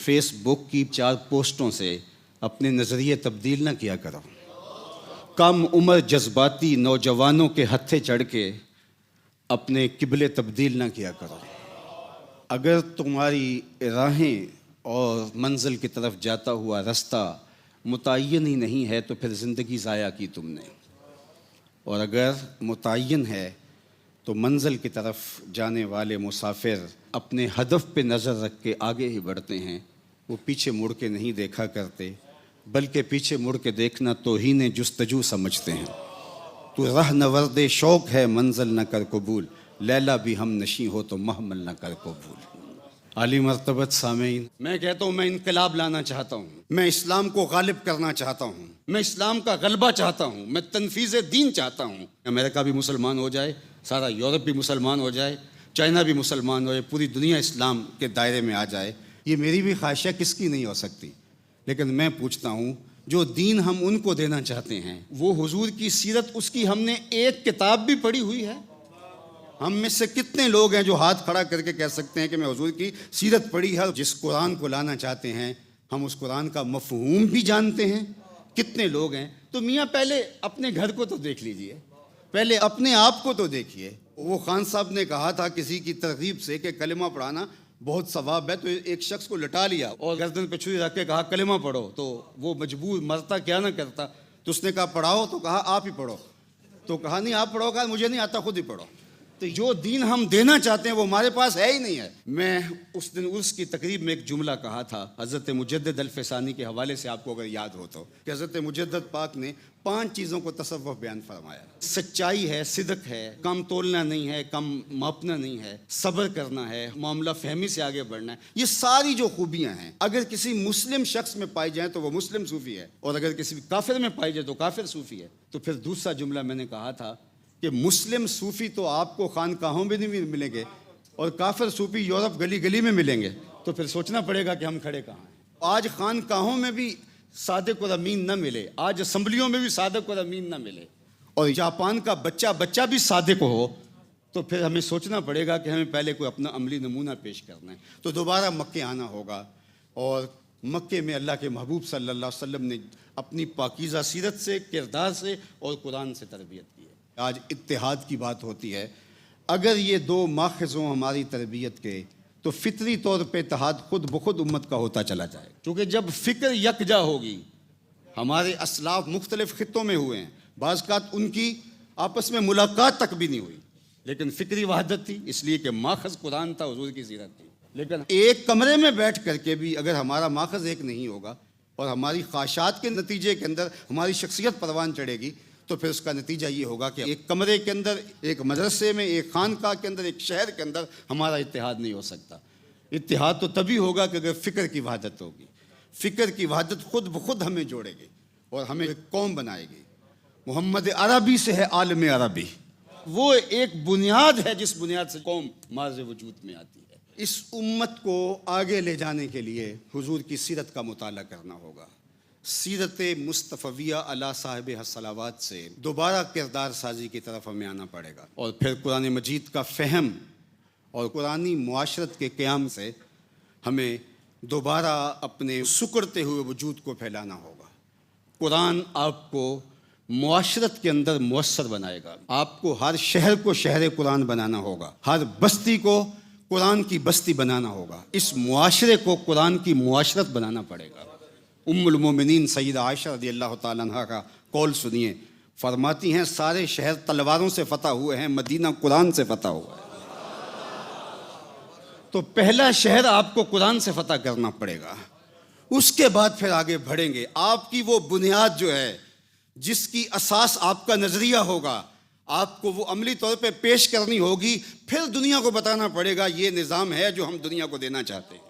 Facebook की 4 पोस्टों से अपने नज़रिए तब्दील ना किया करो। कम उम्र जज्बाती नौजवानों के हत्थे चढ़ के अपने किबले तब्दील ना किया करो। अगर तुम्हारी राहें और मंजिल की तरफ जाता हुआ रास्ता मुतय्यन ही नहीं है तो फिर ज़िंदगी ज़ाया की तुमने, और अगर मुतय्यन है तो मंजिल की तरफ जाने वाले मुसाफिर अपने हदफ पे नज़र रख के आगे ही बढ़ते हैं। वो पीछे मुड़ के नहीं देखा करते, बल्कि पीछे मुड़ के देखना तौहीन जुस्तजू समझते हैं। तो राह नवर्द शौक़ है मंजिल न कर कबूल, लैला भी हम नशी हो तो महमल न कर कबूल। आली मर्तबत सामीन, मैं कहता हूँ मैं इनकलाब लाना चाहता हूँ, मैं इस्लाम को गालिब करना चाहता हूँ, मैं इस्लाम का गलबा चाहता हूँ, मैं तनफीज़ दीन चाहता हूँ। अमेरिका भी मुसलमान हो जाए, सारा यूरोप भी मुसलमान हो जाए, चाइना भी मुसलमान हो जाए, पूरी दुनिया इस्लाम के दायरे में आ जाए। ये मेरी भी ख्वाहिश है, किसकी नहीं हो सकती। लेकिन मैं पूछता हूँ, जो दीन हम उनको देना चाहते हैं वो हुजूर की सीरत, उसकी हमने एक किताब भी पढ़ी हुई है? हम में से कितने लोग हैं जो हाथ खड़ा करके कह सकते हैं कि मैं हुजूर की सीरत पढ़ी है? जिस कुरान को लाना चाहते हैं हम उस कुरान का मफ़हूम भी जानते हैं? कितने लोग हैं? तो मियाँ पहले अपने घर को तो देख लीजिए, पहले अपने आप को तो देखिए। वो खान साहब ने कहा था किसी की तरगीब से कि कलिमा पढ़ाना बहुत सवाब है, तो एक शख्स को लटा लिया और गर्दन पे छुरी रख के कहा कलिमा पढ़ो, तो वो मजबूर मरता क्या ना करता। तो उसने कहा पढ़ाओ, तो कहा आप ही पढ़ो, तो कहा नहीं आप पढ़ो, कहा मुझे नहीं आता, खुद ही पढ़ो। तो जो दीन हम देना चाहते हैं वो हमारे पास है ही नहीं है। मैं उस दिन उर्स की तकरीब में एक जुमला कहा था हज़रत मुजद्दिद अल-फ़सानी के हवाले से, आपको अगर याद हो तो, कि हज़रत मुजद्दिद पाक ने 5 चीज़ों को तसव्वुफ़ बयान फरमाया। सच्चाई है, सिदक है, कम तोलना नहीं है, कम मापना नहीं है, सब्र करना है, मामला फहमी से आगे बढ़ना है। ये सारी जो खूबियाँ हैं अगर किसी मुस्लिम शख्स में पाई जाए तो वो मुस्लिम सूफ़ी है, और अगर किसी काफिर में पाई जाए तो काफिर सूफ़ी है। तो फिर दूसरा जुमला मैंने कहा था कि मुस्लिम सूफ़ी तो आपको खानकाहों में नहीं मिलेंगे और काफिर सूफ़ी यूरोप गली गली में मिलेंगे। तो फिर सोचना पड़ेगा कि हम खड़े कहाँ हैं। आज खानकाहों में भी सादिक और अमीन न मिले, आज असम्बलियों में भी सादिक और अमीन न मिले, और जापान का बच्चा भी सादिक हो, तो फिर हमें सोचना पड़ेगा कि हमें पहले कोई अपना अमली नमूना पेश करना है। तो दोबारा मक्के आना होगा, और मक्के में अल्लाह के महबूब सल्लल्लाहु अलैहि वसल्लम ने अपनी पाकीज़ा सीरत से, किरदार से और कुरान से तरबियत की है। आज इत्तेहाद की बात होती है। अगर ये 2 माखज़ों हमारी तरबियत के, तो फितरी तौर पे इत्तेहाद खुद ब खुद उम्मत का होता चला जाए। क्योंकि जब फ़िक्र यकजा होगी, हमारे असलाफ मुख्तलिफ़ ख़ित्तों में हुए हैं, बाज़ उनकी आपस में मुलाकात तक भी नहीं हुई, लेकिन फ़िक्री वहदत थी, इसलिए कि माखज़ कुरान था, हुज़ूर की सीरत थी। लेकिन एक कमरे में बैठ करके भी अगर हमारा माखज़ एक नहीं होगा और हमारी ख्वाहिशात के नतीजे के अंदर हमारी शख्सियत परवान चढ़ेगी, तो फिर उसका नतीजा ये होगा कि एक कमरे के अंदर, एक मदरसे में, एक खानका के अंदर, एक शहर के अंदर हमारा इत्तेहाद नहीं हो सकता। इत्तेहाद तो तभी होगा कि अगर फ़िक्र की वहदत होगी। फ़िक्र की वहदत खुद ब खुद हमें जोड़ेगी और हमें एक कौम बनाएगी। मोहम्मद अरबी से है आलम अरबी, वो एक बुनियाद है जिस बुनियाद से कौम माज़ वजूद में आती है। इस उम्मत को आगे ले जाने के लिए हुजूर की सीरत का मुताला करना होगा। सीरत मुस्तफ़विया अला साहिब हस्सलावात से दोबारा किरदार साजी की तरफ हमें आना पड़ेगा, और फिर कुरान मजीद का फ़हम और कुरानी मुआशरत के क़याम से हमें दोबारा अपने सुकड़ते हुए वजूद को फैलाना होगा। कुरान आपको मुआशरत के अंदर मुअस्सर बनाएगा। आपको हर शहर को शहर कुरान बनाना होगा, हर बस्ती को कुरान की बस्ती बनाना होगा, इस मुआशरे को कुरान की मुआशरत बनाना पड़ेगा। उम्मुल मोमिनीन सैयदा आयशा रज़ियल्लाहु ताला अन्हा का कौल सुनिए, फरमाती हैं सारे शहर तलवारों से फतह हुए हैं, मदीना कुरान से फतह हुआ है। तो पहला शहर आपको कुरान से फतह करना पड़ेगा, उसके बाद फिर आगे बढ़ेंगे। आपकी वो बुनियाद जो है, जिसकी असास आपका नज़रिया होगा, आपको वो अमली तौर पे पेश करनी होगी। फिर दुनिया को बताना पड़ेगा ये निज़ाम है जो हम दुनिया को देना चाहते हैं।